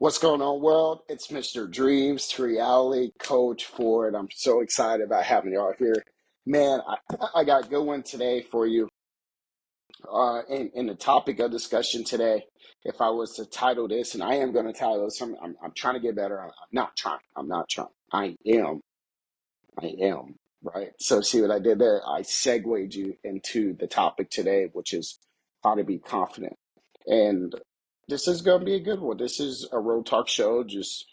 What's going on, world? It's Mr. Dreams to Reality, Coach Ford. I'm so excited about having y'all here. Man, I got a good one today for you. In the topic of discussion today, if I was to title this, and I am going to title this, I'm trying to get better. I'm not trying. I'm not trying. I am. Right? So see what I did there? I segued you into the topic today, which is how to be confident. And this is going to be a good one. This is a real talk show, just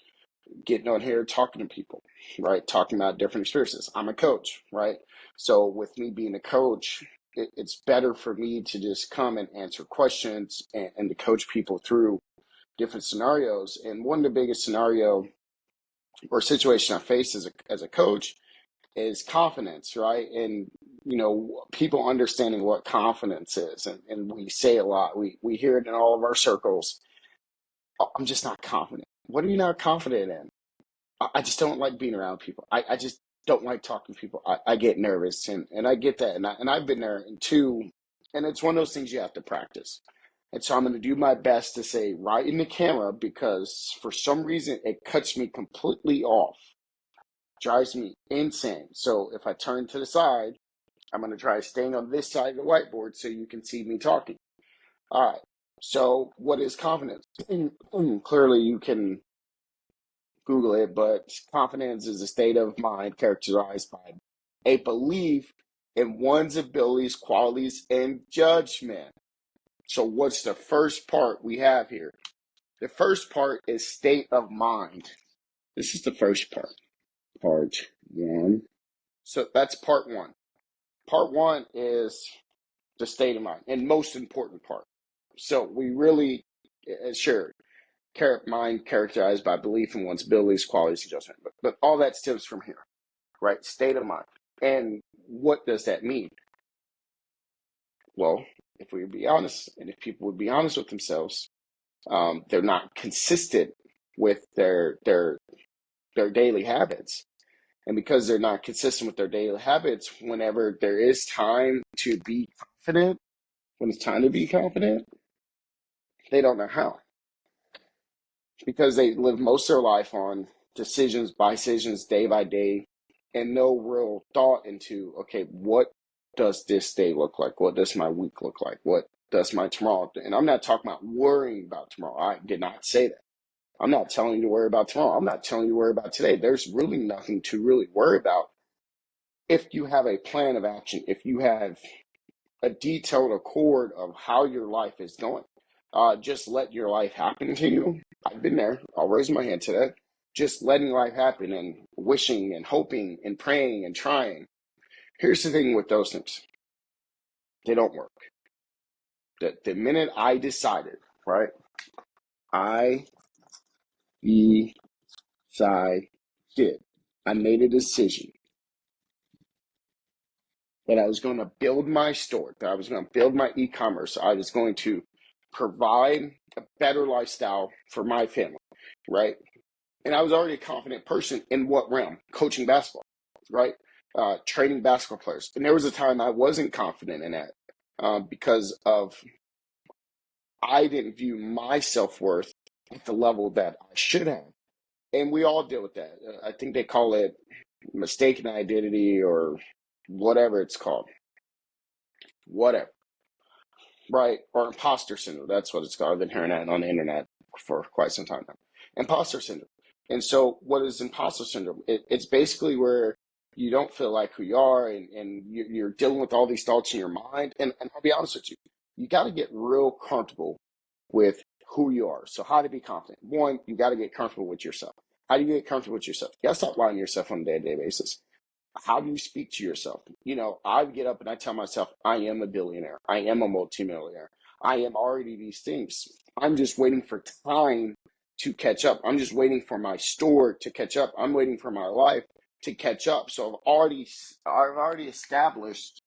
getting on here, talking to people, right? Talking about different experiences. I'm a coach, right? So with me being a coach, it's better for me to just come and answer questions and to coach people through different scenarios. And one of the biggest scenario or situation I face as a coach is confidence, right? And people understanding what confidence is, and we say a lot. We hear it in all of our circles. "Oh, I'm just not confident." What are you not confident in? I just don't like being around people. I just don't like talking to people. I get nervous, and I get that, and I've been there too. And it's one of those things you have to practice. And so I'm going to do my best to say right in the camera, because for some reason it cuts me completely off, drives me insane. So if I turn to the side, I'm going to try staying on this side of the whiteboard so you can see me talking. All right. So what is confidence? Clearly you can Google it, but confidence is a state of mind characterized by a belief in one's abilities, qualities, and judgment. So what's the first part we have here? The first part is state of mind. This is the first part. Part one. So that's part one. Part one is the state of mind, and most important part. So we really, sure, mind characterized by belief in one's abilities, qualities, and judgment. But all that stems from here, right? State of mind. And what does that mean? Well, if we would be honest, and if people would be honest with themselves, they're not consistent with their daily habits. And because they're not consistent with their daily habits, whenever there is time to be confident, when it's time to be confident, they don't know how. Because they live most of their life on decisions by decisions, day by day, and no real thought into, okay, what does this day look like? What does my week look like? What does my tomorrow? And I'm not talking about worrying about tomorrow. I did not say that. I'm not telling you to worry about tomorrow. I'm not telling you to worry about today. There's really nothing to really worry about if you have a plan of action, if you have a detailed accord of how your life is going. Just let your life happen to you. I've been there. I'll raise my hand to that. Just letting life happen and wishing and hoping and praying and trying. Here's the thing with those things. They don't work. The minute I decided, right? I decided. I made a decision that I was going to build my store, that I was going to build my e-commerce. I was going to provide a better lifestyle for my family, right? And I was already a confident person in what realm? Coaching basketball, right? Training basketball players. And there was a time I wasn't confident in that because of I didn't view my self-worth at the level that I should have. And we all deal with that. I think they call it mistaken identity or whatever it's called. Whatever. Right? Or imposter syndrome. That's what it's called. I've been hearing that on the internet for quite some time now. Imposter syndrome. And so what is imposter syndrome? It's basically where you don't feel like who you are, and you're dealing with all these thoughts in your mind. And I'll be honest with you, you got to get real comfortable with who you are. So how to be confident? One, you got to get comfortable with yourself. How do you get comfortable with yourself? You got to stop lying to yourself on a day-to-day basis. How do you speak to yourself? I get up and I tell myself, I am a billionaire. I am a multimillionaire. I am already these things. I'm just waiting for time to catch up. I'm just waiting for my store to catch up. I'm waiting for my life to catch up. So I've already established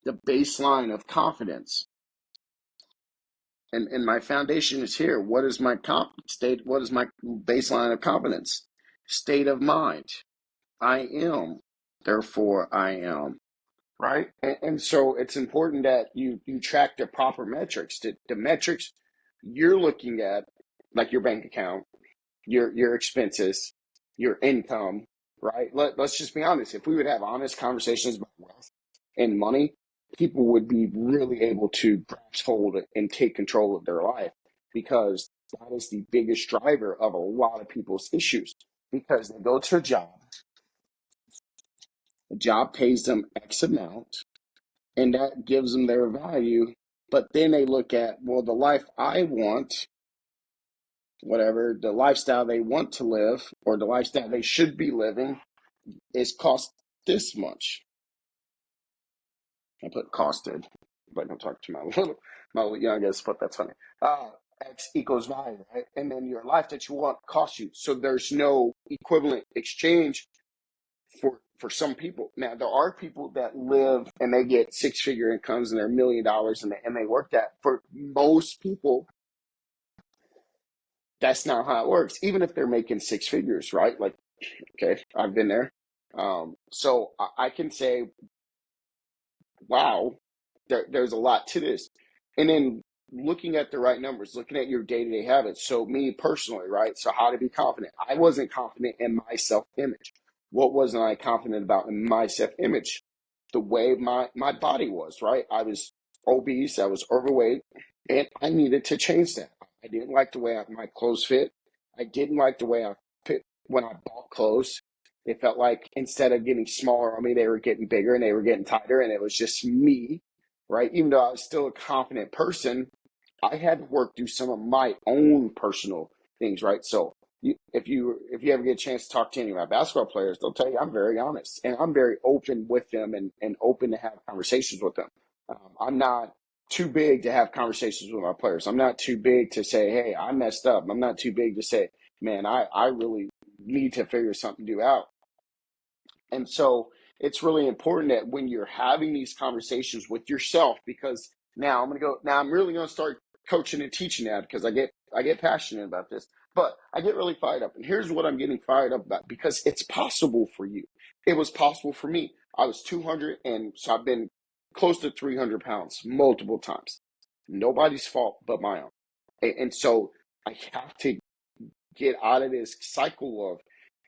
the baseline of confidence. And my foundation is here. What is my state? What is my baseline of confidence? State of mind. I am. Therefore, I am. Right? And so it's important that you track the proper metrics. The metrics you're looking at, like your bank account, your expenses, your income, right? Let's just be honest. If we would have honest conversations about wealth and money, people would be really able to grasp hold and take control of their life, because that is the biggest driver of a lot of people's issues. Because they go to a job, the job pays them X amount, and that gives them their value. But then they look at, well, the life I want, whatever, the lifestyle they want to live, or the lifestyle they should be living, is cost this much. I put costed, but don't talk to my little youngest, but that's funny. X equals value, right? And then your life that you want costs you. So there's no equivalent exchange for some people. Now, there are people that live and they get six-figure incomes and they're $1 million and they work that. For most people, that's not how it works. Even if they're making six figures, right? Like, okay, I've been there. So I can say, wow, there's a lot to this. And then looking at the right numbers, looking at your day-to-day habits. So me personally, right? So how to be confident. I wasn't confident in my self-image. What wasn't I confident about in my self-image? The way my body was, right? I was obese, I was overweight, and I needed to change that. I didn't like the way my clothes fit. I didn't like the way I fit when I bought clothes. It felt like instead of getting smaller on me, they were getting bigger and they were getting tighter, and it was just me, right? Even though I was still a confident person, I had to work through some of my own personal things, right? So if you ever get a chance to talk to any of my basketball players, they'll tell you I'm very honest and I'm very open with them, and open to have conversations with them. I'm not too big to have conversations with my players. I'm not too big to say, hey, I messed up. I'm not too big to say, man, I really need to figure something new out. And so it's really important that when you're having these conversations with yourself, because now I'm really going to start coaching and teaching now, because I get passionate about this, but I get really fired up. And here's what I'm getting fired up about, because it's possible for you. It was possible for me. I was 200, and so I've been close to 300 pounds multiple times. Nobody's fault but my own. And so I have to get out of this cycle of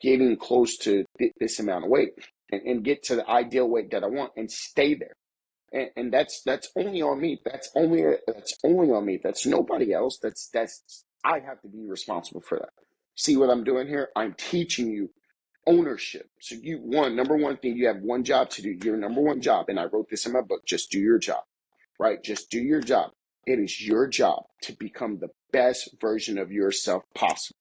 getting close to this amount of weight, and get to the ideal weight that I want and stay there. And that's only on me. That's only on me. That's nobody else. That's I have to be responsible for that. See what I'm doing here? I'm teaching you ownership. So number one thing, you have one job to do. Your number one job, and I wrote this in my book, just do your job, right? Just do your job. It is your job to become the best version of yourself possible.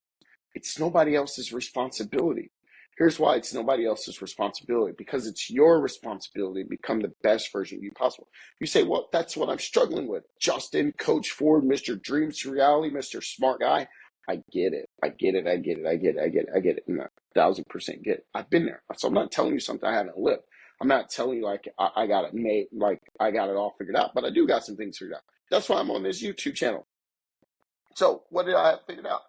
It's nobody else's responsibility. Here's why it's nobody else's responsibility: because it's your responsibility to become the best version of you possible. You say, well, that's what I'm struggling with. Justin, Coach Ford, Mr. Dreams to Reality, Mr. Smart Guy. I get it. I get it. I get it. I get it. I get it. I get it. And 1,000% get it. I've been there. So I'm not telling you something I haven't lived. I'm not telling you like I got it made, like I got it all figured out, but I do got some things figured out. That's why I'm on this YouTube channel. So what did I have figured out?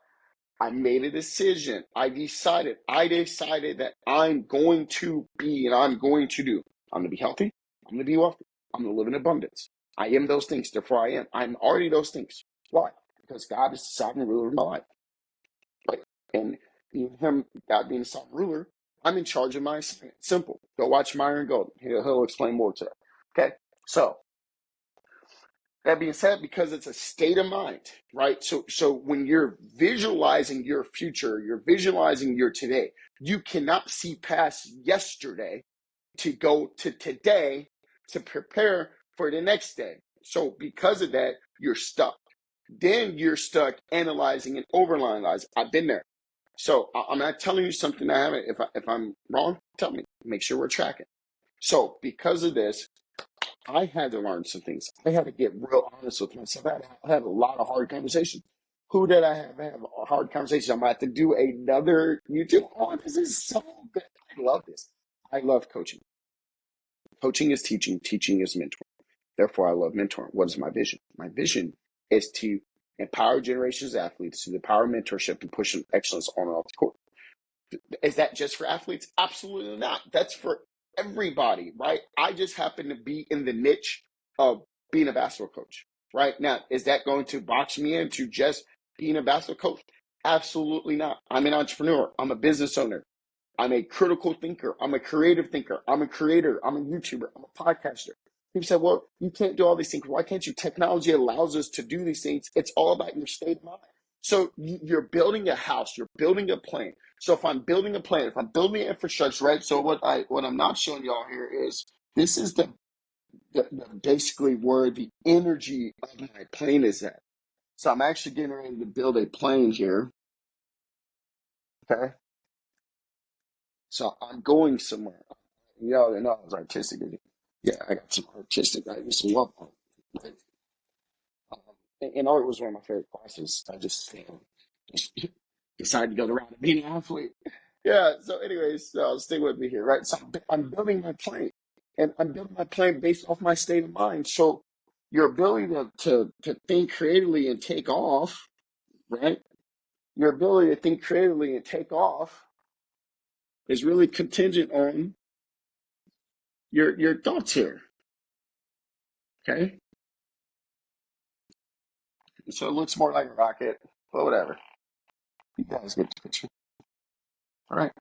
I made a decision. I decided that I'm going to be, and I'm going to do. I'm going to be healthy. I'm going to be wealthy. I'm going to live in abundance. I am those things. Therefore, I am. I'm already those things. Why? Because God is the sovereign ruler of my life. Right? And God being the sovereign ruler, I'm in charge of my assignment. Simple. Go watch Myron Golden. He'll explain more to that. Okay? So, that being said, because it's a state of mind, right? So when you're visualizing your future, you're visualizing your today, you cannot see past yesterday to go to today to prepare for the next day. So because of that, you're stuck. Then you're stuck analyzing and overanalyzing. I've been there. So I'm not telling you something I haven't. If I'm wrong, tell me. Make sure we're tracking. So because of this, I had to learn some things. I had to get real honest with myself. I had a lot of hard conversations. Who did I have a hard conversation? I'm about to do another YouTube. Oh, this is so good. I love this. I love coaching. Coaching is teaching. Teaching is mentoring. Therefore, I love mentoring. What is my vision? My vision is to empower generations of athletes through the power of mentorship and push excellence on and off the court. Is that just for athletes? Absolutely not. That's for everybody, right? I just happen to be in the niche of being a basketball coach, right? Now, is that going to box me into just being a basketball coach? Absolutely not. I'm an entrepreneur. I'm a business owner. I'm a critical thinker. I'm a creative thinker. I'm a creator. I'm a YouTuber. I'm a podcaster. People say, well, you can't do all these things. Why can't you? Technology allows us to do these things. It's all about your state of mind. So you're building a house. You're building a plane. So if I'm building a plane, if I'm building infrastructure, right? So what I'm not showing y'all here is this is the basically where the energy of my plane is at. So I'm actually getting ready to build a plane here. Okay. So I'm going somewhere. You know, they know I was artistic. Yeah, I got some artistic. I used to love art. Right? Um, and art was one of my favorite classes. I just decided to go the route of being an athlete. Yeah. So, anyways, stay with me here, right? So I'm building my plane, and I'm building my plane based off my state of mind. So, your ability to think creatively and take off, right? Your ability to think creatively and take off is really contingent on your thoughts here. Okay. So it looks more like a rocket, but whatever. You guys get the picture. All right.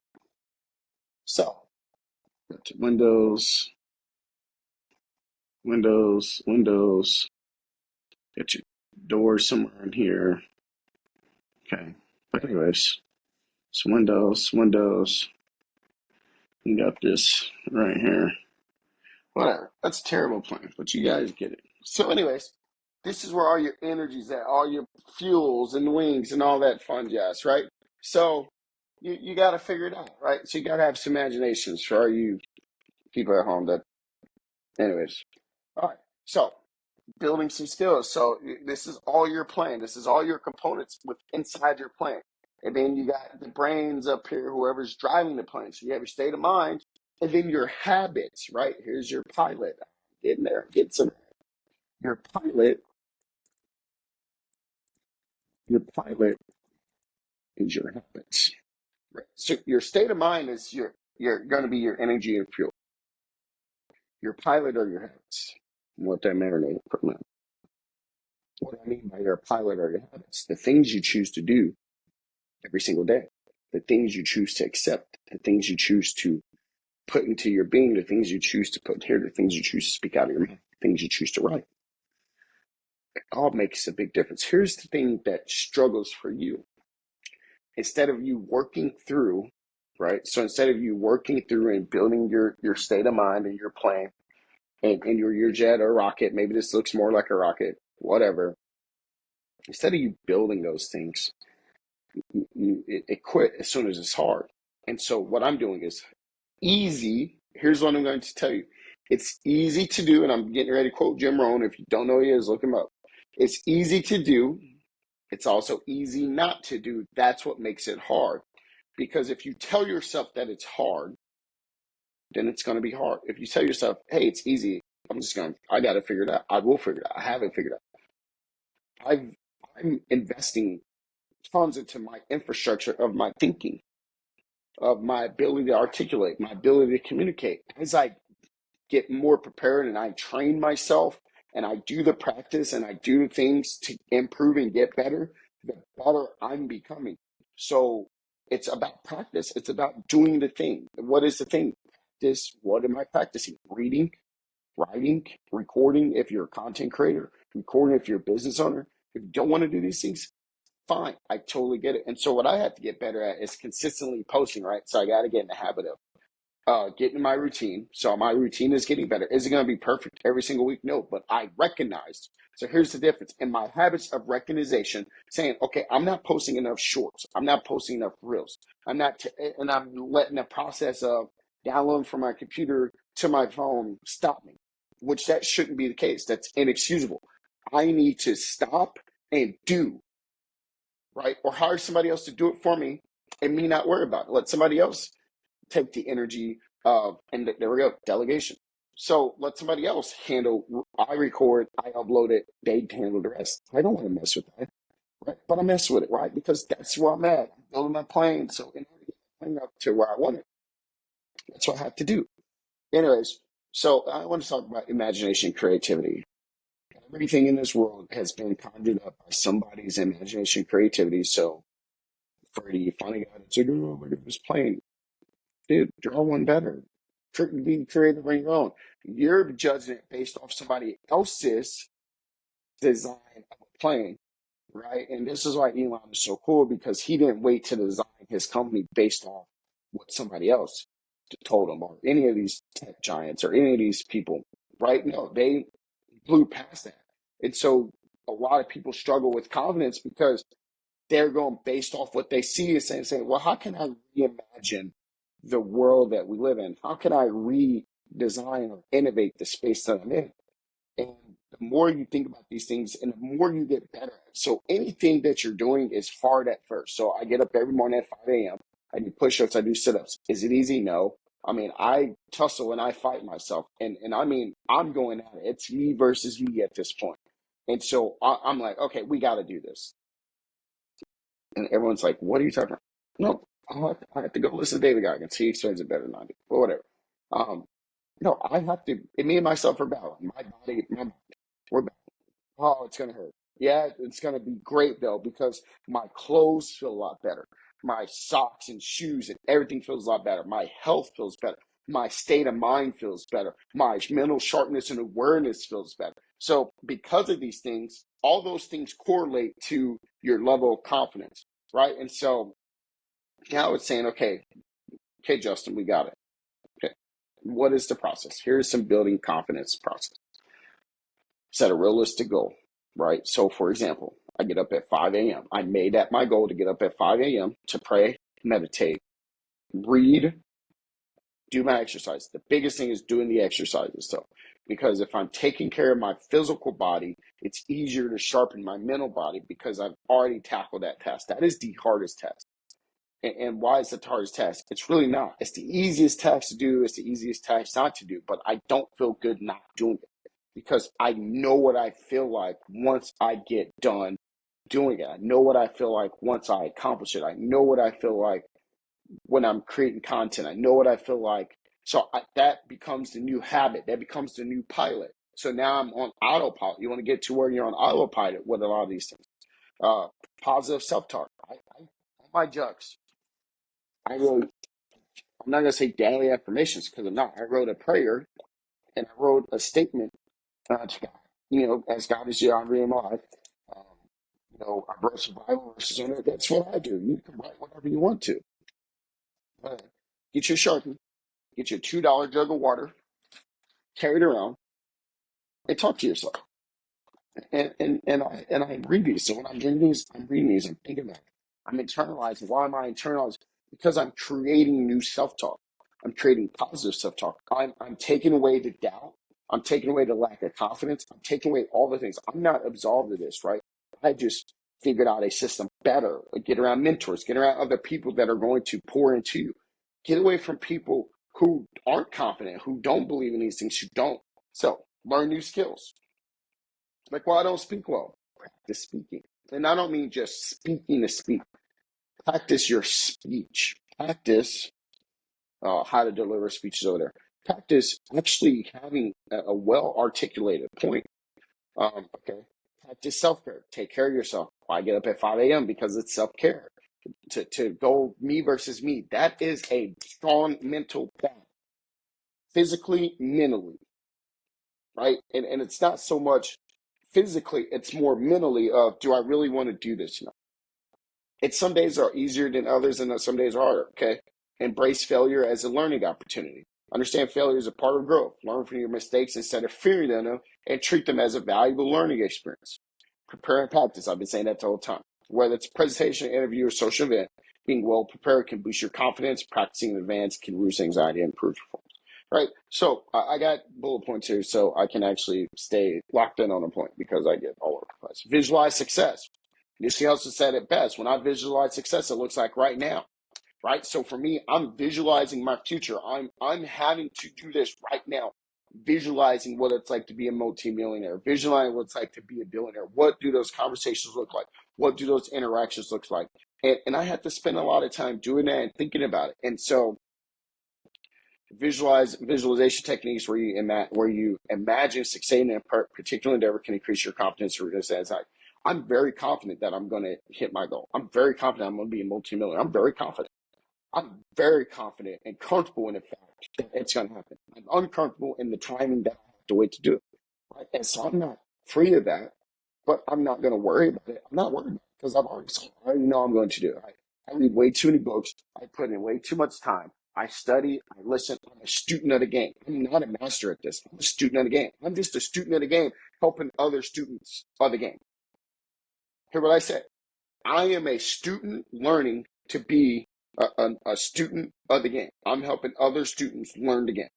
So go to Windows, Windows, Windows. Get your door somewhere in here. Okay. But anyways, it's Windows, Windows. You got this right here. Whatever. That's a terrible plan, but you guys get it. So, anyways, this is where all your energy's at, all your fuels and wings and all that fun jazz, right? So you got to figure it out, right? So you got to have some imaginations for all you people at home that, anyways. All right. So building some skills. So this is all your plan. This is all your components with inside your plan. And then you got the brains up here, whoever's driving the plane. So you have your state of mind, and then your habits, right? Here's your pilot. Get in there, get some. Your pilot, your pilot is your habits. Right. So your state of mind is your going to be your energy and fuel. Your pilot are your habits. Let that marinate for a minute. What I mean by your pilot are your habits, the things you choose to do every single day, the things you choose to accept, the things you choose to put into your being, the things you choose to put here, the things you choose to speak out of your mouth, the things you choose to write. It all makes a big difference. Here's the thing that struggles for you. Instead of you working through, right? So instead of you working through and building your state of mind and your plan and your jet or rocket, maybe this looks more like a rocket, whatever. Instead of you building those things, it quit as soon as it's hard. And so what I'm doing is easy. Here's what I'm going to tell you. It's easy to do, and I'm getting ready to quote Jim Rohn. If you don't know who he is, look him up. It's easy to do. It's also easy not to do. That's what makes it hard. Because if you tell yourself that it's hard, then it's going to be hard. If you tell yourself, hey, it's easy, I got to figure it out. I will figure it out. I haven't figured it out. I'm investing tons into my infrastructure of my thinking, of my ability to articulate, my ability to communicate. As I get more prepared and I train myself and I do the practice and I do the things to improve and get better, the better I'm becoming. So it's about practice. It's about doing the thing. What is the thing? This, what am I practicing? Reading, writing, recording if you're a content creator, recording if you're a business owner. If you don't want to do these things, fine. I totally get it. And so what I have to get better at is consistently posting, right? So I got to get in the habit of get in my routine. So my routine is getting better. Is it going to be perfect every single week? No, but I recognized. So here's the difference in my habits of recognition, saying, okay, I'm not posting enough shorts. I'm not posting enough reels. And I'm letting the process of downloading from my computer to my phone stop me, which that shouldn't be the case. That's inexcusable. I need to stop and do, right? Or hire somebody else to do it for me and me not worry about it. Let somebody else take the energy of, and there we go, delegation. So let somebody else handle, I record, I upload it, they handle the rest. I don't want to mess with that, right? But I mess with it, right? Because that's where I'm at. I'm building my plane. So in order to get my plane up to where I want it, that's what I have to do. Anyways, so I want to talk about imagination and creativity. Everything in this world has been conjured up by somebody's imagination and creativity. So Freddie, you finally got it. It's like, oh, look at this plane. Dude, draw one better. Be creative on your own. You're judging it based off somebody else's design of a plane, right? And this is why Elon is so cool, because he didn't wait to design his company based off what somebody else told him, or any of these tech giants or any of these people, right? No, they blew past that. And so a lot of people struggle with confidence because they're going based off what they see and saying, well, how can I reimagine the world that we live in? How can I redesign or innovate the space that I'm in? And the more you think about these things and the more you get better at it. So anything that you're doing is hard at first. So I get up every morning at 5 a.m. I do push-ups, I do sit-ups. Is it easy? No. I mean, I tussle and I fight myself. And I mean, I'm going at it. It's me versus me at this point. And so I'm like, okay, we got to do this. And everyone's like, what are you talking about? No, I have to go listen to David Goggins. He explains it better than I do, but whatever. Um, no, I have to, me and myself are battling. My body, we're battling. Oh, it's going to hurt. Yeah, it's going to be great though, because my clothes feel a lot better. My socks and shoes and everything feels a lot better. My health feels better. My state of mind feels better. My mental sharpness and awareness feels better. So because of these things, all those things correlate to your level of confidence, right? And so now it's saying, okay, Justin, we got it. Okay, what is the process? Here's some building confidence process. Set a realistic goal, right? So for example, I get up at 5 a.m. I made that my goal to get up at 5 a.m. to pray, meditate, read, do my exercise. The biggest thing is doing the exercises though, because if I'm taking care of my physical body, it's easier to sharpen my mental body because I've already tackled that task. That is the hardest task. And why is it the hardest task? It's really not. It's the easiest task to do. It's the easiest task not to do. But I don't feel good not doing it because I know what I feel like once I get done doing it. I know what I feel like once I accomplish it. I know what I feel like when I'm creating content. I know what I feel like. So that becomes the new habit. That becomes the new pilot. So now I'm on autopilot. You want to get to where you're on autopilot with a lot of these things. Positive self-talk. My jugs. I wrote, I'm not going to say daily affirmations because I'm not. I wrote a prayer and I wrote a statement to God, as God is your in my life. Um, I wrote survival verses on it. That's what I do. You can write whatever you want to. Get your Sharpie, get your $2 jug of water, carry it around, and talk to yourself. And I read these. So when I'm reading these, I'm thinking about it. I'm internalizing. Why am I internalizing? Because I'm creating new self-talk. I'm creating positive self-talk. I'm taking away the doubt. I'm taking away the lack of confidence. I'm taking away all the things. I'm not absolved of this, right? I just figured out a system better. Like get around mentors, get around other people that are going to pour into you. Get away from people who aren't confident, who don't believe in these things, who don't. So learn new skills. Like, well, I don't speak well. Practice speaking. And I don't mean just speaking to speak. Practice your speech. Practice how to deliver speeches over there. Practice actually having a well-articulated point. Okay. Practice self-care. Take care of yourself. I get up at 5 a.m. because it's self-care. To go me versus me. That is a strong mental battle. Physically, mentally. Right? And it's not so much physically, it's more mentally of, do I really want to do this? It's some days are easier than others and some days are harder, okay? Embrace failure as a learning opportunity. Understand failure is a part of growth. Learn from your mistakes instead of fearing them and treat them as a valuable learning experience. Prepare and practice. I've been saying that the whole time. Whether it's a presentation, interview, or social event, being well prepared can boost your confidence. Practicing in advance can reduce anxiety and improve performance. Right? So I got bullet points here so I can actually stay locked in on a point because I get all over the place. Visualize success. Nipsey Hussle said it best. When I visualize success, it looks like right now. Right? So for me, I'm visualizing my future. I'm having to do this right now. Visualizing what it's like to be a multimillionaire, visualizing what it's like to be a billionaire. What do those conversations look like? What do those interactions look like? And I had to spend a lot of time doing that and thinking about it. And so visualization techniques where you imagine succeeding in a particular endeavor can increase your confidence or reduce anxiety. I'm very confident that I'm going to hit my goal. I'm very confident I'm going to be a multimillionaire. I'm very confident. I'm very confident and comfortable in the fact that it's going to happen. I'm uncomfortable in the timing that I have to wait to do it. Right? And so I'm not free of that, but I'm not going to worry about it. I'm not worried about it because I already know I'm going to do it. I read way too many books. I put in way too much time. I study. I listen. I'm a student of the game. I'm not a master at this. I'm a student of the game. I'm just a student of the game helping other students of the game. Hear what I say? I am a student learning to be a student of the game. I'm helping other students learn the game.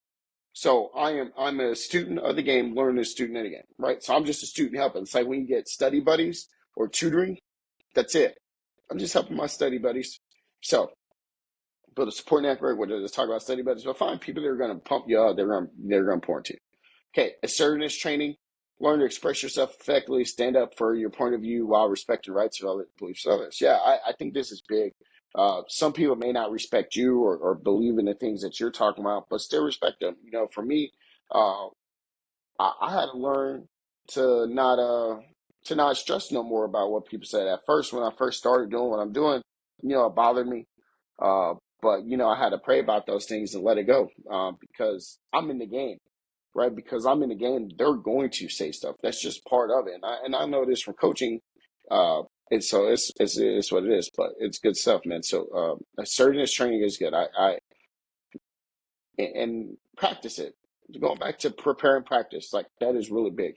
So I'm a student of the game, learning a student of the game, right? So I'm just a student helping. It's like when you get study buddies or tutoring, that's it. I'm just helping my study buddies. So build a support network, whether let's talk about study buddies, but find people that are gonna pump you up, they're gonna pour into you. Okay, assertiveness training. Learn to express yourself effectively, stand up for your point of view while respecting rights of other beliefs of others. Yeah, I think this is big. Some people may not respect you or believe in the things that you're talking about, but still respect them. For me, uh, I had to learn to not stress no more about what people said. At first, when I first started doing what I'm doing, it bothered me. Uh, but I had to pray about those things and let it go because I'm in the game, right? Because I'm in the game, they're going to say stuff. That's just part of it. And I know this from coaching. And so it's what it is, but it's good stuff, man. So assertiveness training is good. And practice it. Going back to prepare and practice, like that is really big.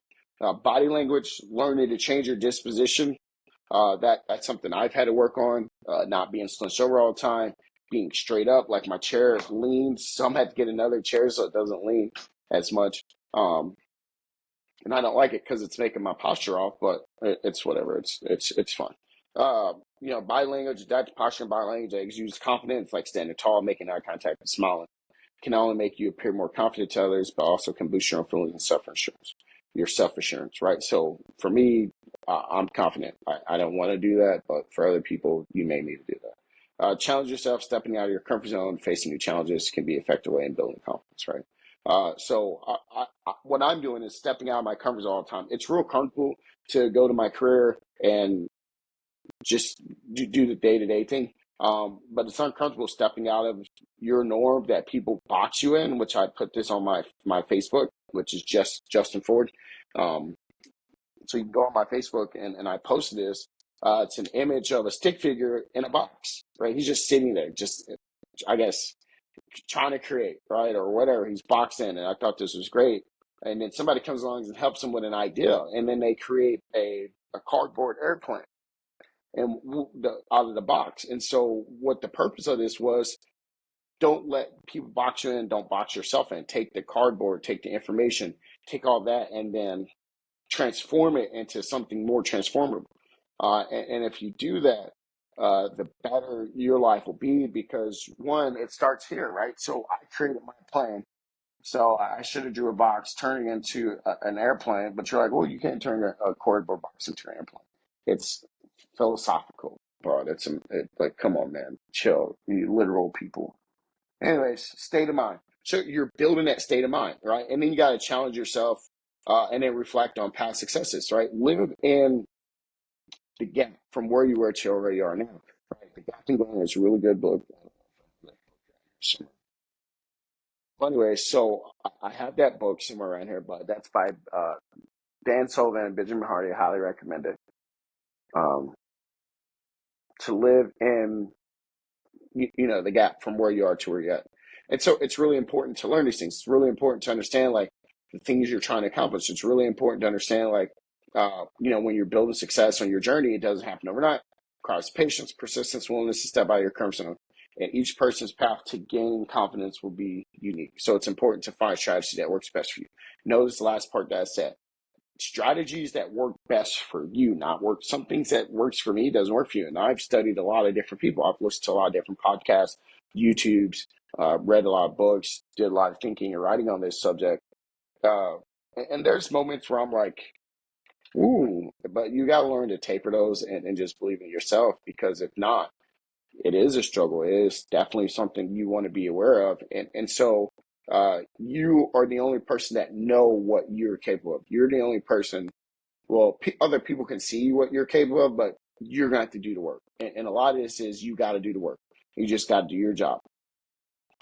Body language, learning to change your disposition. That's something I've had to work on. Not being slunched over all the time, being straight up. Like my chair leans, so I'm had to get another chair so it doesn't lean as much. And I don't like it because it's making my posture off, but it's whatever. It's fun. Body language, that's posture and body language. I use confidence, like standing tall, making eye contact, and smiling can not only make you appear more confident to others, but also can boost your own feelings and self-assurance, your self-assurance, right? So for me, I'm confident. I don't want to do that, but for other people, you may need to do that. Challenge yourself, stepping out of your comfort zone, facing new challenges can be an effective way in building confidence, right? What I'm doing is stepping out of my comfort zone all the time. It's real comfortable to go to my career and just do the day-to-day thing. But it's uncomfortable stepping out of your norm that people box you in, which I put this on my Facebook, which is just Justin Ford. So you can go on my Facebook and I posted this. It's an image of a stick figure in a box, right? He's just sitting there, just, I guess, trying to create, right? Or whatever. He's boxed in. And I thought this was great. And then somebody comes along and helps him with an idea. And then they create a cardboard airplane and out of the box. And so what the purpose of this was, don't let people box you in, don't box yourself in. Take the cardboard, take the information, take all that, and then transform it into something more transformable. And if you do that, the better your life will be because one, it starts here, right? So I created my plan. So I should have drew a box turning into an airplane, but you're like, well, you can't turn a cardboard box into an airplane. It's philosophical, bro. Like, come on, man, chill. You literal people. Anyways, state of mind. So you're building that state of mind, right? And then you got to challenge yourself, and then reflect on past successes, right? Live in the gap from where you were to where you are now. Right? The Gap and Going is a really good book. So, anyway, so I have that book somewhere around here, but that's by Dan Sullivan and Benjamin Hardy. I highly recommend it. Um, to live in the gap from where you are to where you're at. And so it's really important to learn these things. It's really important to understand like the things you're trying to accomplish. It's really important to understand like when you're building success on your journey, it doesn't happen overnight. It requires patience, persistence, willingness to step out of your comfort zone. And each person's path to gaining confidence will be unique. So it's important to find a strategy that works best for you. Notice the last part that I said. Strategies that work best for you, not work. Some things that works for me doesn't work for you. And I've studied a lot of different people. I've listened to a lot of different podcasts, YouTubes, read a lot of books, did a lot of thinking and writing on this subject. Uh, and there's moments where I'm like, ooh, but you got to learn to taper those and just believe in yourself because if not, it is a struggle. It is definitely something you want to be aware of. And so you are the only person that know what you're capable of. You're the only person Well, other people can see what you're capable of, but you're going to have to do the work. And a lot of this is you got to do the work. You just got to do your job.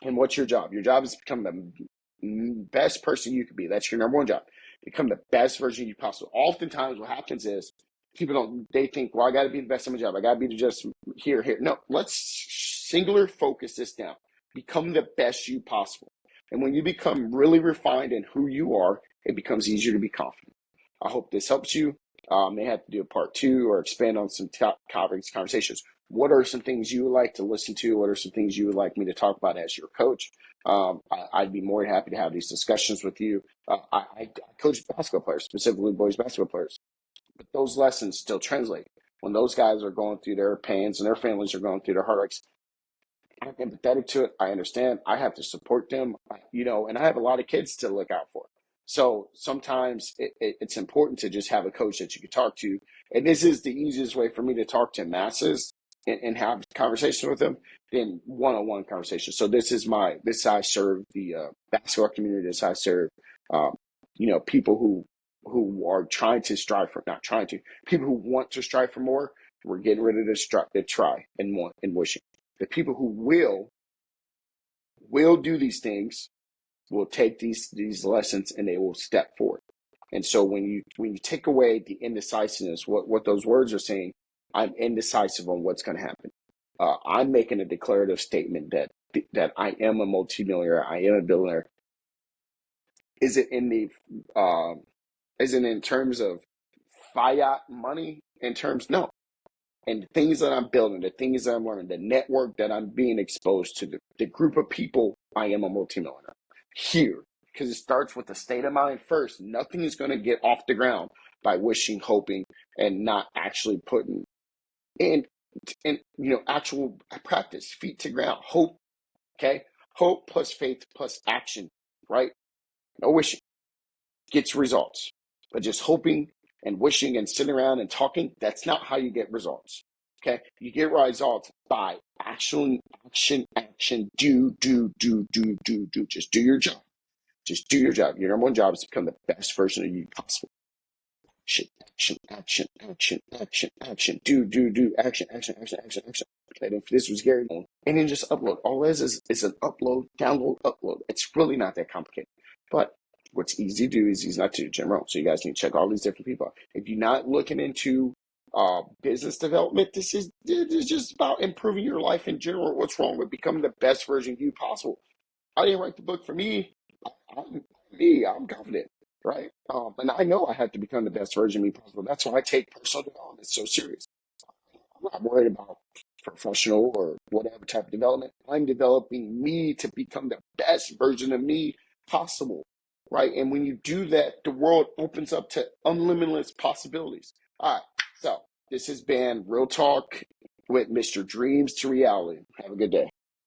And what's your job? Your job is to become the best person you could be. That's your number one job. Become the best version you possible. Oftentimes, what happens is they think, well, I got to be the best at my job. I got to be just here. No, let's singular focus this down. Become the best you possible. And when you become really refined in who you are, it becomes easier to be confident. I hope this helps you. May have to do a part 2 or expand on some topics, conversations. What are some things you would like to listen to? What are some things you would like me to talk about as your coach? I'd be more than happy to have these discussions with you. I coach basketball players, specifically boys basketball players. But those lessons still translate. When those guys are going through their pains and their families are going through their heartaches, I'm empathetic to it. I understand. I have to support them, and I have a lot of kids to look out for. So sometimes it's important to just have a coach that you can talk to. And this is the easiest way for me to talk to masses and have conversations with them than one-on-one conversations. So this is I serve the basketball community. This I serve, people who are trying to strive for, not trying to, people who want to strive for more. We're getting rid of the try and want and wishing. The people who will do these things will take these lessons and they will step forward. And so when you take away the indecisiveness, what those words are saying, I'm indecisive on what's going to happen. I'm making a declarative statement that I am a multimillionaire, I am a billionaire. Is it in terms of fiat money? In terms, no. And the things that I'm building, the things that I'm learning, the network that I'm being exposed to, the group of people, I am a multimillionaire here. Because it starts with the state of mind first. Nothing is going to get off the ground by wishing, hoping, and not actually putting in actual practice, feet to ground, hope. Okay, hope plus faith plus action, right? No wishing gets results, but just hoping and wishing and sitting around and talking, that's not how you get results. Okay, you get results by action. Do. Just do your job. Just do your job. Your number one job is to become the best version of you possible. Action. Do. Action. And if this was Gary, and then just upload. All it is an upload, download, upload. It's really not that complicated. But what's easy to do is easy not to do. Jim Rohn. So you guys need to check all these different people out. If you're not looking into business development, this is just about improving your life in general. What's wrong with becoming the best version of you possible? I didn't write the book for me. I'm confident, right? And I know I have to become the best version of me possible. That's why I take personal development so serious. I'm not worried about professional or whatever type of development. I'm developing me to become the best version of me possible, right? And when you do that, the world opens up to unlimited possibilities. All right, so this has been Real Talk with Mr. Dreams to Reality. Have a good day.